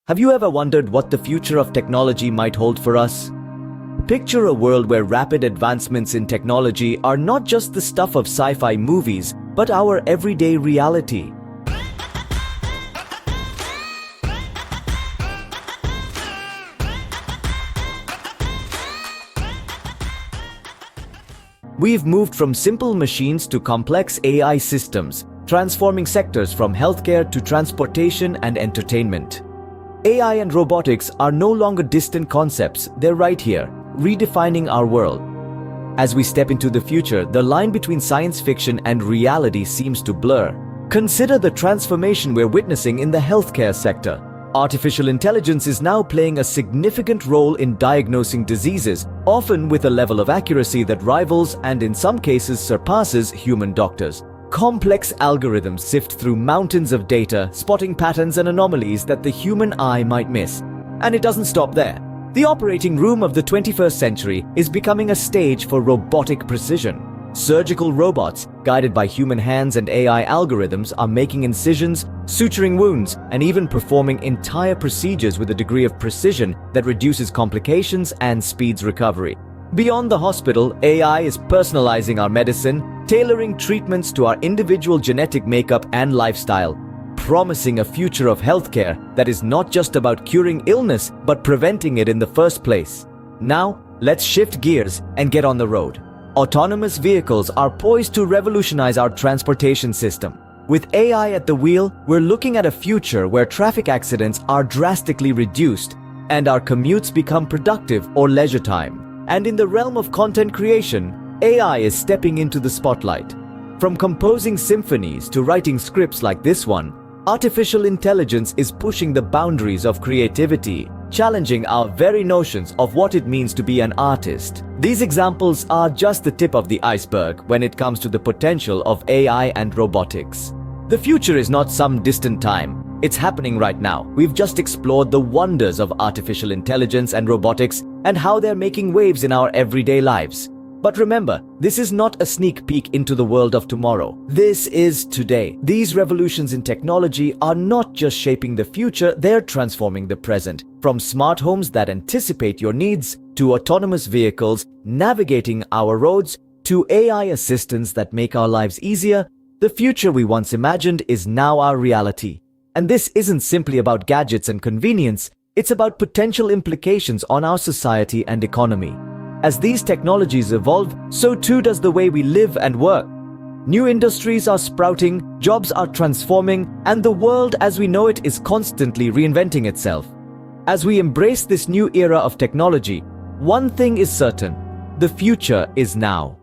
Have you ever wondered what the future of technology might hold for us? Picture a world where rapid advancements in technology are not just the stuff of sci-fi movies, but our everyday reality. We've moved from simple machines to complex AI systems, transforming sectors from healthcare to transportation and entertainment. AI and robotics are no longer distant concepts, they're right here, redefining our world. As we step into the future, the line between science fiction and reality seems to blur. Consider the transformation we're witnessing in the healthcare sector. Artificial intelligence is now playing a significant role in diagnosing diseases, often with a level of accuracy that rivals and in some cases surpasses human doctors. Complex algorithms sift through mountains of data, spotting patterns and anomalies that the human eye might miss. And it doesn't stop there. The operating room of the 21st century is becoming a stage for robotic precision. Surgical robots, guided by human hands and AI algorithms, are making incisions, suturing wounds, and even performing entire procedures with a degree of precision that reduces complications and speeds recovery. Beyond the hospital, AI is personalizing our medicine, tailoring treatments to our individual genetic makeup and lifestyle, promising a future of healthcare that is not just about curing illness, but preventing it in the first place. Now, let's shift gears and get on the road. Autonomous vehicles are poised to revolutionize our transportation system. With AI at the wheel, we're looking at a future where traffic accidents are drastically reduced and our commutes become productive or leisure time. And in the realm of content creation, AI is stepping into the spotlight. From composing symphonies to writing scripts like this one, artificial intelligence is pushing the boundaries of creativity, challenging our very notions of what it means to be an artist. These examples are just the tip of the iceberg when it comes to the potential of AI and robotics. The future is not some distant time. It's happening right now. We've just explored the wonders of artificial intelligence and robotics and how they're making waves in our everyday lives. But remember, this is not a sneak peek into the world of tomorrow. This is today. These revolutions in technology are not just shaping the future, they're transforming the present. From smart homes that anticipate your needs, to autonomous vehicles navigating our roads, to AI assistants that make our lives easier, the future we once imagined is now our reality. And this isn't simply about gadgets and convenience, it's about potential implications on our society and economy. As these technologies evolve, so too does the way we live and work. New industries are sprouting, jobs are transforming, and the world as we know it is constantly reinventing itself. As we embrace this new era of technology, one thing is certain: the future is now.